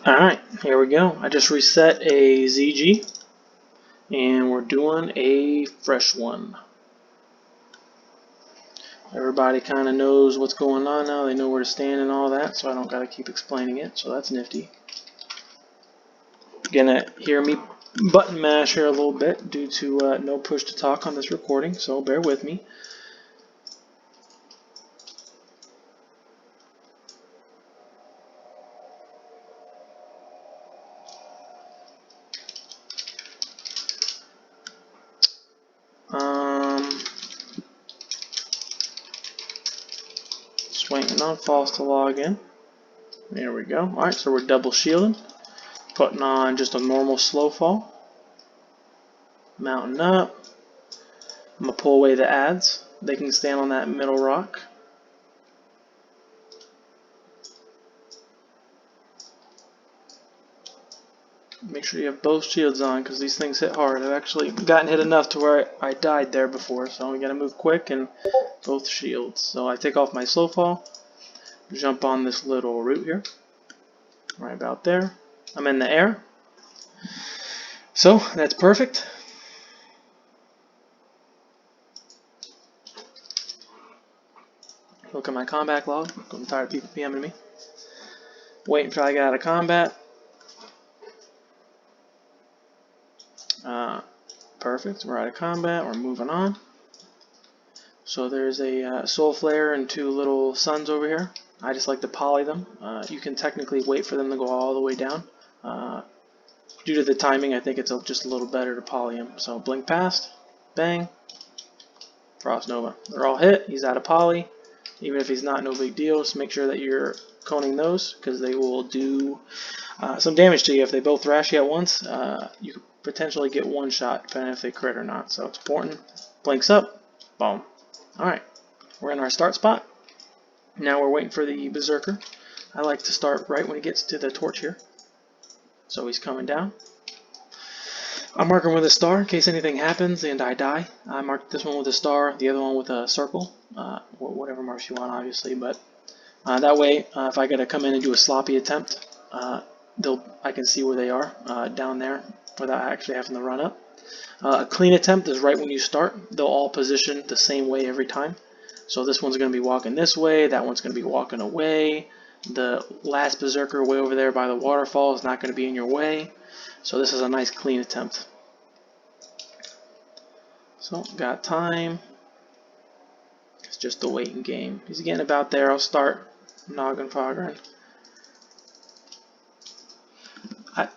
Alright, here we go. I just reset a ZG and we're doing a fresh one. Everybody kind of knows what's going on now. They know where to stand and all that, so I don't got to keep explaining it, so that's nifty. You're going to hear me button mash here a little bit due to no push to talk on this recording, so bear with me. Just waiting on false to log in. There we go. Alright, so we're double shielding. Putting on just a normal slow fall. Mounting up. I'm going to pull away the ads. They can stand on that middle rock. Make sure you have both shields on because these things hit hard. I've actually gotten hit enough to where I died there before, so we got to move quick and both shields. So I take off my slow fall, jump on this little root here, right about there. I'm in the air, so that's perfect. Look at my combat log. I'm tired of people PMing me. Wait until I get out of combat. Perfect. We're out of combat. We're moving on. So there's a soul flare and two little suns over here. I just like to poly them. You can technically wait for them to go all the way down. Due to the timing, I think it's just a little better to poly them. So blink past, bang, frost nova. They're all hit. He's out of poly. Even if he's not, no big deal. Just make sure that you're coning those because they will do some damage to you. If they both thrash you at once, you could potentially get one shot depending if they crit or not. So it's important. Blinks up, boom. Alright, we're in our start spot. Now we're waiting for the Berserker. I like to start right when he gets to the torch here. So he's coming down. I'm marking with a star in case anything happens and I die. I marked this one with a star, the other one with a circle. Whatever marks you want, obviously. But that way, if I got to come in and do a sloppy attempt, I can see where they are down there without actually having to run up. A clean attempt is right when you start. They'll all position the same way every time. So this one's going to be walking this way, that one's going to be walking away. The last Berserker way over there by the waterfall is not going to be in your way. So this is a nice clean attempt. So got time. It's just a waiting game. He's getting about there. I'll start noggin foggering.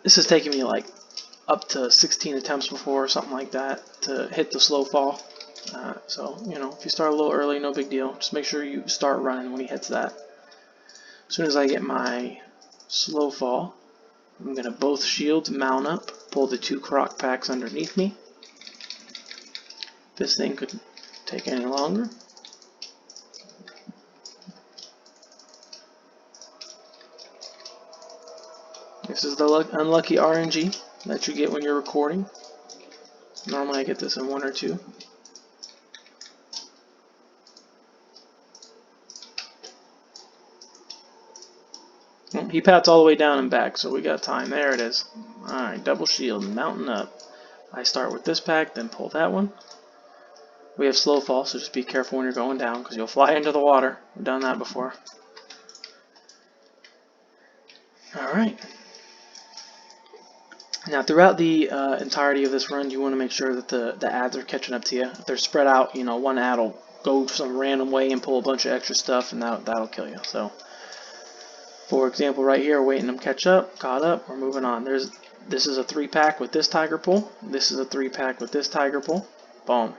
This is taking me like up to 16 attempts before or something like that to hit the slow fall. So, you know, if you start a little early, no big deal. Just make sure you start running when he hits that. As soon as I get my slow fall, I'm going to both shields mount up, pull the two croc packs underneath me. This thing could take any longer. This is the unlucky RNG that you get when you're recording. Normally I get this in one or two. He pats all the way down and back, so we got time. There it is. Alright, double shield, mounting up. I start with this pack, then pull that one. We have slow fall, so just be careful when you're going down, because you'll fly into the water. We've done that before. Alright. Now, throughout the entirety of this run, you want to make sure that the ads are catching up to you. If they're spread out, you know, one ad will go some random way and pull a bunch of extra stuff, and that'll kill you. So, for example, right here, waiting them catch up, caught up, we're moving on. This is a 3-pack with this tiger pull. This is a 3-pack with this tiger pull. Boom.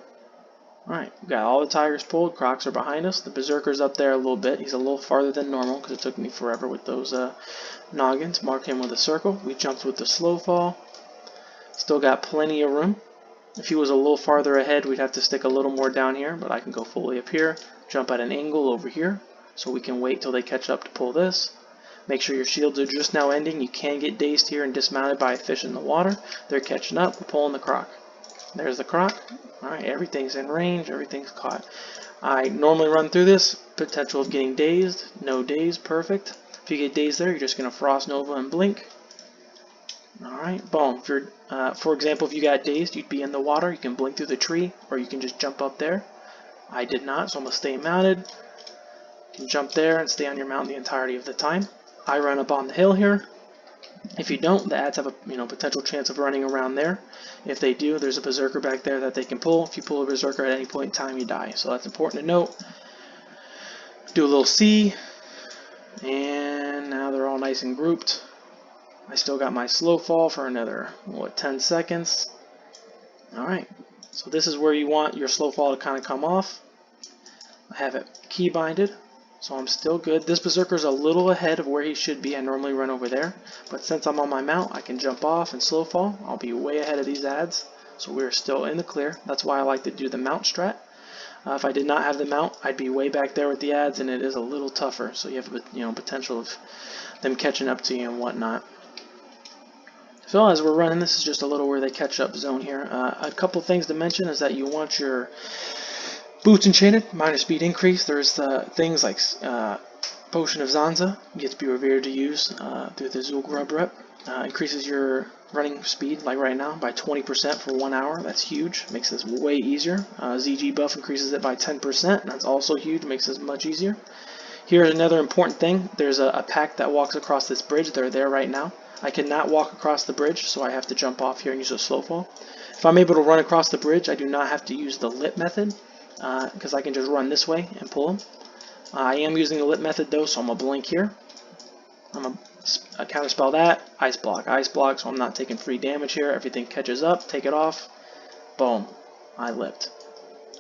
Alright, we got all the tigers pulled. Crocs are behind us. The Berserker's up there a little bit. He's a little farther than normal because it took me forever with those noggins. Mark him with a circle. We jumped with the slow fall. Still got plenty of room. If he was a little farther ahead, we'd have to stick a little more down here, but I can go fully up here. Jump at an angle over here so we can wait till they catch up to pull this. Make sure your shields are just now ending. You can get dazed here and dismounted by a fish in the water. They're catching up. We're pulling the croc. There's the croc. Alright, everything's in range. Everything's caught. I normally run through this. Potential of getting dazed. No daze. Perfect. If you get dazed there, you're just going to frost nova and blink. Alright, boom. If you're, for example, if you got dazed, you'd be in the water. You can blink through the tree, or you can just jump up there. I did not, so I'm going to stay mounted. You can jump there and stay on your mount the entirety of the time. I run up on the hill here. If you don't, the ads have a potential chance of running around there. If they do, there's a berserker back there that they can pull. If you pull a berserker at any point in time, you die. So that's important to note. Do a little C, and now they're all nice and grouped. I still got my slow fall for another, 10 seconds. Alright, so this is where you want your slow fall to kind of come off. I have it key binded, so I'm still good. This berserker's a little ahead of where he should be. I normally run over there, but since I'm on my mount, I can jump off and slow fall. I'll be way ahead of these ads, so we're still in the clear. That's why I like to do the mount strat. If I did not have the mount, I'd be way back there with the ads, and it is a little tougher, so you have potential of them catching up to you and whatnot. So as we're running, this is just a little where they catch up zone here. A couple things to mention is that you want your boots enchanted, minor speed increase. There's things like Potion of Zanza, you get to be revered to use through the Zulgrub rep. Increases your running speed, like right now, by 20% for 1 hour. That's huge, makes this way easier. ZG buff increases it by 10%, that's also huge, makes this much easier. Here's another important thing. There's a pack that walks across this bridge. They're there right now. I cannot walk across the bridge, so I have to jump off here and use a slow fall. If I'm able to run across the bridge, I do not have to use the lip method, because I can just run this way and pull them. I am using the lip method though, so I'm going to blink here. I'm going to counterspell that. Ice block, so I'm not taking free damage here. Everything catches up, take it off. Boom. I lipped.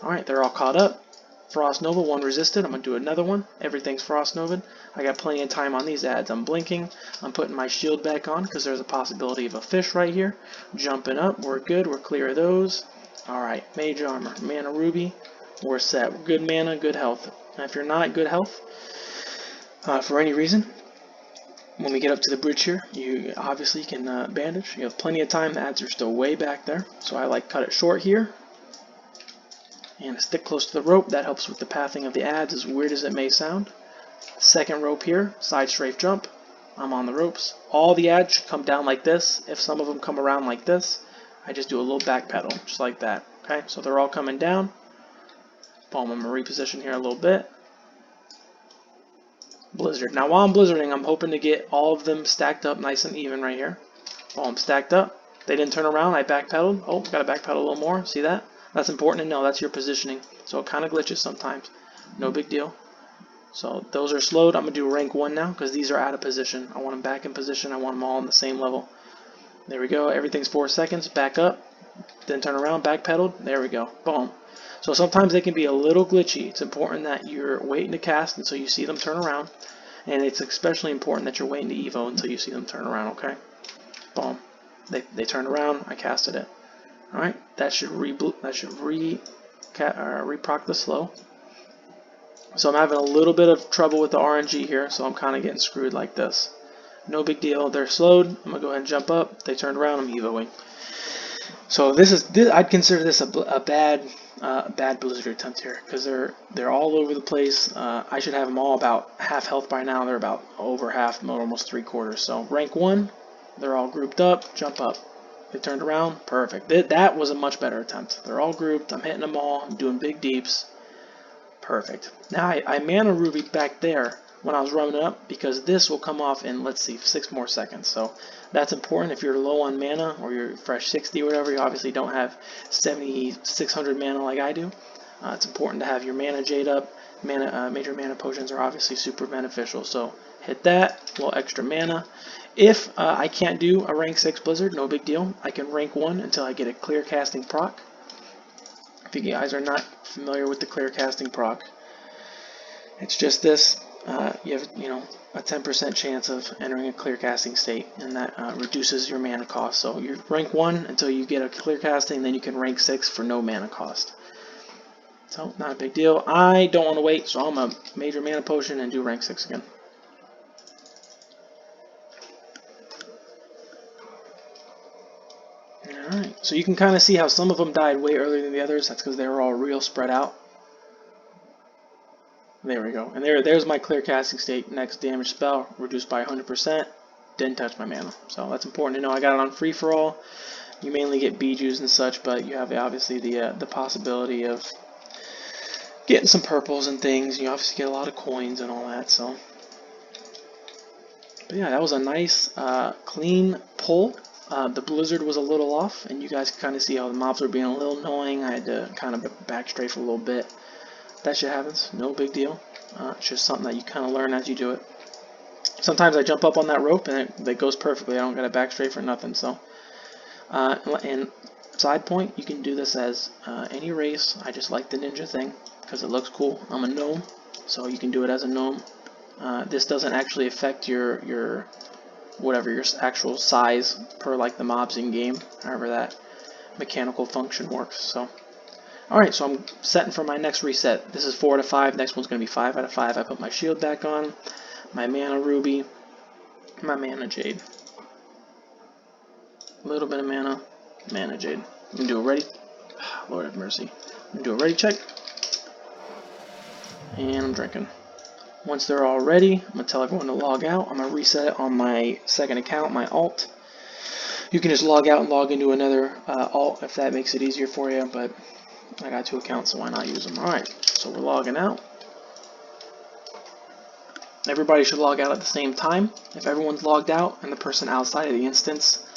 Alright, they're all caught up. Frost Nova, one resisted. I'm going to do another one. Everything's Frost Nova. I got plenty of time on these ads. I'm blinking. I'm putting my shield back on because there's a possibility of a fish right here. Jumping up. We're good. We're clear of those. Alright, Mage Armor, Mana Ruby. We're set. Good mana, good health. Now, if you're not good health, for any reason, when we get up to the bridge here, you obviously can bandage. You have plenty of time. The ads are still way back there. So I like cut it short here. And stick close to the rope. That helps with the pathing of the ads, as weird as it may sound. Second rope here, side strafe jump. I'm on the ropes. All the ads should come down like this. If some of them come around like this, I just do a little back pedal, just like that. Okay, so they're all coming down. Boom, I'm going to reposition here a little bit. Blizzard. Now while I'm blizzarding, I'm hoping to get all of them stacked up nice and even right here. Boom, stacked up. They didn't turn around, I backpedaled. Oh, got to backpedal a little more. See that? That's important to know. That's your positioning. So it kind of glitches sometimes. No big deal. So those are slowed. I'm going to do rank 1 now because these are out of position. I want them back in position. I want them all on the same level. There we go. Everything's 4 seconds. Back up. Then turn around. Backpedaled. There we go. Boom. So sometimes they can be a little glitchy. It's important that you're waiting to cast until you see them turn around. And it's especially important that you're waiting to evo until you see them turn around. Okay. Boom. They turned around. I casted it. Alright, that should reproc the slow. So I'm having a little bit of trouble with the RNG here, so I'm kind of getting screwed like this. No big deal, they're slowed. I'm going to go ahead and jump up. They turned around, I'm evoing. So I'd consider this a bad blizzard attempt here, because they're all over the place. I should have them all about half health by now. They're about over half, almost 3/4. So rank 1, they're all grouped up, jump up. They turned around, perfect. That was a much better attempt. They're all grouped, I'm hitting them all, I'm doing big deeps. Perfect. Now I mana ruby back there when I was running up because this will come off in, let's see, 6 more seconds. So that's important. If you're low on mana or you're fresh 60 or whatever, you obviously don't have 7,600 mana like I do. It's important to have your mana jade up. Major mana potions are obviously super beneficial. So hit that, a little extra mana. If I can't do a rank 6 blizzard, no big deal. I can rank 1 until I get a clear casting proc. If you guys are not familiar with the clear casting proc, it's just this. You have a 10% chance of entering a clear casting state, and that reduces your mana cost. So you rank 1 until you get a clear casting, then you can rank 6 for no mana cost. So not a big deal. I don't want to wait, so I'm a major mana potion and do rank 6 again. Alright, so you can kind of see how some of them died way earlier than the others. That's because they were all real spread out. There we go. And there's my clear casting state. Next damage spell, reduced by 100%. didn't touch my mana. So that's important to know. I got it on free for all. You mainly get Bijus and such, but you have obviously the possibility of getting some purples and things. You obviously get a lot of coins and all that. So, but yeah, that was a nice clean pull. The blizzard was a little off, and you guys can kind of see how the mobs were being a little annoying. I had to kind of back strafe a little bit. That shit happens, no big deal. It's just something that you kind of learn as you do it. Sometimes I jump up on that rope and it goes perfectly. I don't got to back strafe or nothing. So, and side point, you can do this as any race. I just like the ninja thing because it looks cool. I'm a gnome, so you can do it as a gnome. This doesn't actually affect your whatever your actual size per like the mobs in game, however that mechanical function works. So, alright, so I'm setting for my next reset. This is 4 out of 5. Next one's going to be 5 out of 5. I put my shield back on, my mana ruby, my mana jade. A little bit of mana, mana jade. I'm going to do a ready. Lord have mercy. I'm going to do a ready check. And I'm drinking. Once they're all ready, I'm going to tell everyone to log out. I'm going to reset it on my second account, my alt. You can just log out and log into another alt if that makes it easier for you, but I got 2 accounts, so why not use them? Alright, so we're logging out. Everybody should log out at the same time. If everyone's logged out and the person outside of the instance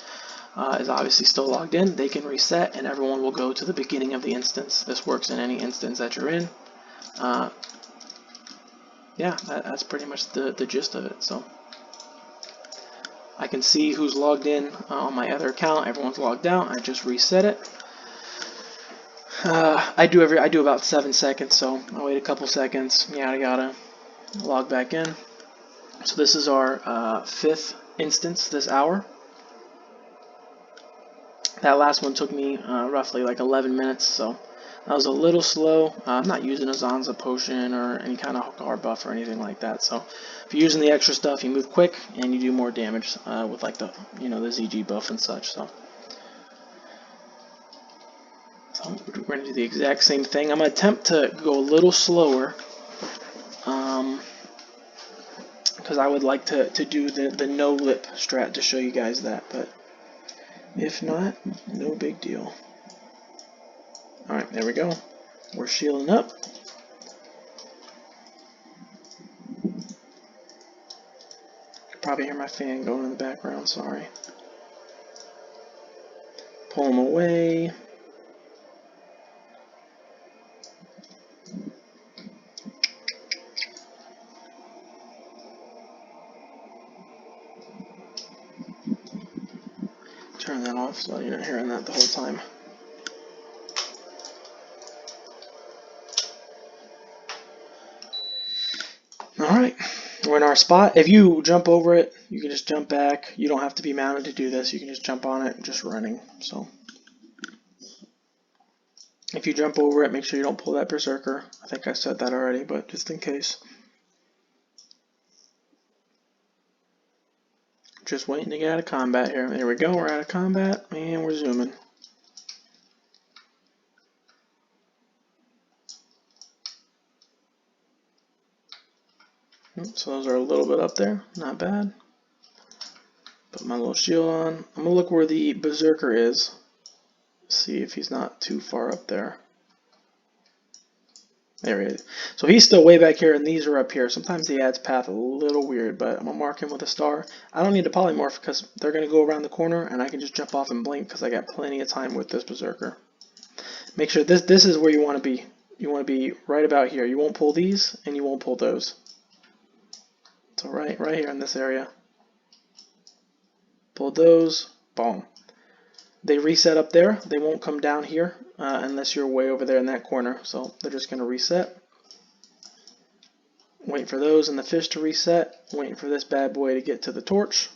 is obviously still logged in, they can reset and everyone will go to the beginning of the instance. This works in any instance that you're in. Yeah, that's pretty much the gist of it. So I can see who's logged in on my other account. Everyone's logged out. I just reset it. I do about 7 seconds, so I'll wait a couple seconds. Yada yada. Log back in. So this is our 5th instance this hour. That last one took me roughly like 11 minutes, so that was a little slow. I'm not using a Zanza potion or any kind of guard buff or anything like that. So if you're using the extra stuff, you move quick and you do more damage with like the the ZG buff and such. So we're going to do the exact same thing. I'm going to attempt to go a little slower because I would like to do the no lip strat to show you guys that, but if not, no big deal. Alright, there we go. We're shielding up. You can probably hear my fan going in the background, sorry. Pull them away. Turn that off so you're not hearing that the whole time. Alright, we're in our spot. If you jump over it, you can just jump back. You don't have to be mounted to do this. You can just jump on it, just running. So if you jump over it, make sure you don't pull that berserker. I think I said that already, but just in case. Just waiting to get out of combat here. There we go, we're out of combat, and we're zooming. So those are a little bit up there, not bad. Put my little shield on. I'm gonna look where the berserker is. See if he's not too far up there. There he is. So he's still way back here, and these are up here. Sometimes he adds path a little weird, but I'm gonna mark him with a star. I don't need to polymorph because they're gonna go around the corner, and I can just jump off and blink because I got plenty of time with this berserker. Make sure this is where you want to be. You want to be right about here. You won't pull these, and you won't pull those. So right here in this area. Pull those, boom. They reset up there. They won't come down here unless you're way over there in that corner. So they're just going to reset. Wait for those and the fish to reset. Waiting for this bad boy to get to the torch.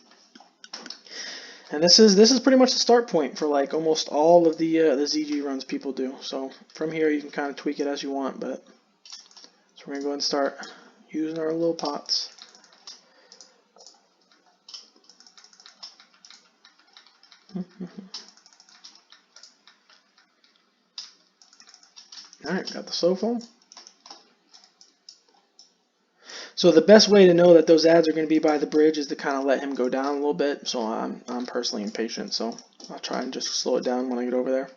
And this is pretty much the start point for like almost all of the ZG runs people do. So from here you can kind of tweak it as you want, but so we're gonna go ahead and start using our little pots. Alright, got the soul foam. So the best way to know that those ads are going to be by the bridge is to kind of let him go down a little bit. So I'm personally impatient, so I'll try and just slow it down when I get over there.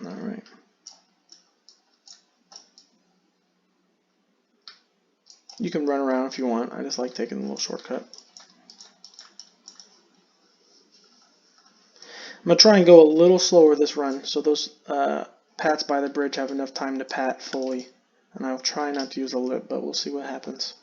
All right. You can run around if you want. I just like taking the little shortcut. I'm going to try and go a little slower this run so those pats by the bridge have enough time to pat fully. And I'll try not to use a lip, but we'll see what happens.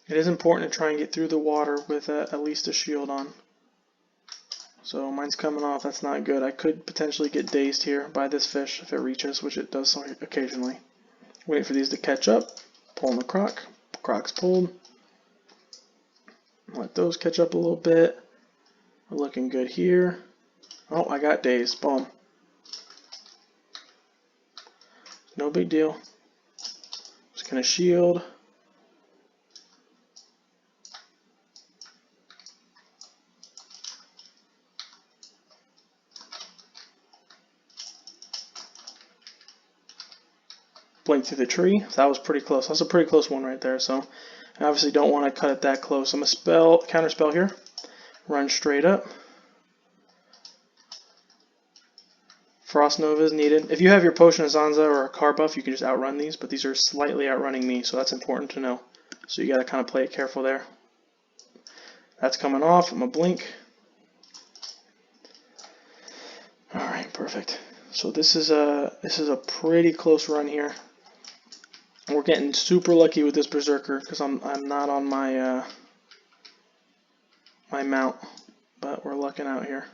It is important to try and get through the water with at least a shield on. So mine's coming off, that's not good. I could potentially get dazed here by this fish if it reaches, which it does occasionally. Wait for these to catch up, pulling the croc. Croc's pulled. Let those catch up a little bit. We're looking good here. Oh, I got dazed, boom. No big deal. Just gonna shield. Blink through the tree. That was pretty close. That's a pretty close one right there. So I obviously don't want to cut it that close. I'm gonna counter spell here. Run straight up. Frost Nova is needed. If you have your Potion of Zanza or a car buff, you can just outrun these, but these are slightly outrunning me, so that's important to know. So you gotta kind of play it careful there. That's coming off. I'm gonna blink. All right, perfect. So this is a pretty close run here. We're getting super lucky with this Berserker because I'm not on my my mount, but we're lucking out here.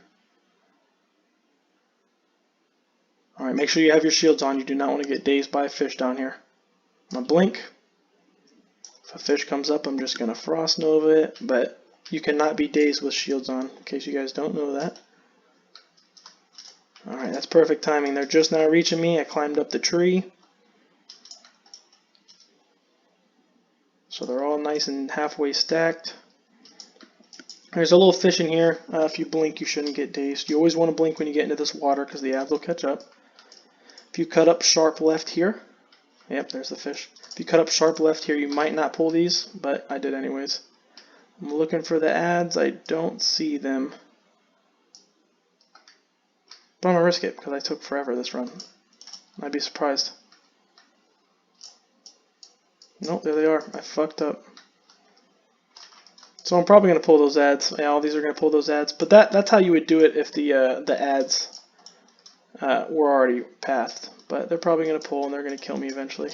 All right, make sure you have your shields on. You do not want to get dazed by a fish down here. I'm gonna blink. If a fish comes up, I'm just gonna Frost Nova it, but you cannot be dazed with shields on, in case you guys don't know that. All right, that's perfect timing. They're just now reaching me. I climbed up the tree. So they're all nice and halfway stacked. There's a little fish in here. If you blink, you shouldn't get dazed. You always want to blink when you get into this water because the ads will catch up. If you cut up sharp left here, yep, there's the fish. If you cut up sharp left here, you might not pull these, but I did anyways. I'm looking for the ads. I don't see them. But I'm going to risk it because I took forever this run. I'd be surprised. Nope, there they are. I fucked up. So I'm probably going to pull those ads. Yeah, all these are going to pull those ads. But that's how you would do it if the ads were already pathed. But they're probably going to pull and they're going to kill me eventually.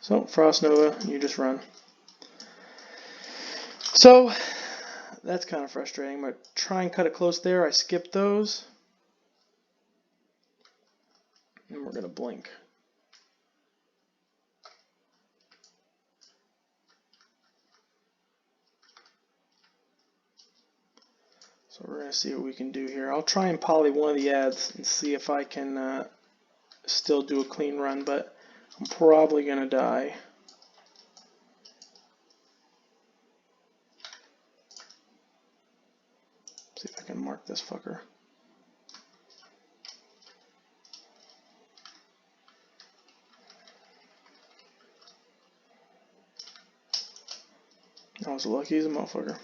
So Frost Nova, you just run. So that's kind of frustrating. I'm going to try and cut it close there. I skipped those. And we're going to blink. So we're going to see what we can do here. I'll try and poly one of the ads and see if I can still do a clean run, but I'm probably going to die. See if I can mark this fucker. I was lucky as a motherfucker.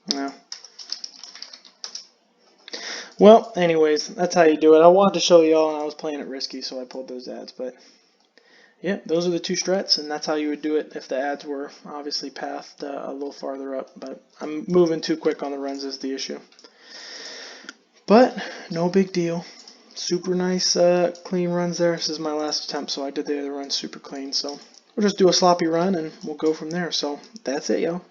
Yeah. Well, anyways, that's how you do it. I wanted to show y'all, and I was playing it risky, so I pulled those ads. But yeah, those are the two strats, and that's how you would do it if the ads were obviously pathed a little farther up. But I'm moving too quick on the runs is the issue. But no big deal. Super nice clean runs there. This is my last attempt, so I did the other run super clean. So we'll just do a sloppy run, and we'll go from there. So that's it, y'all.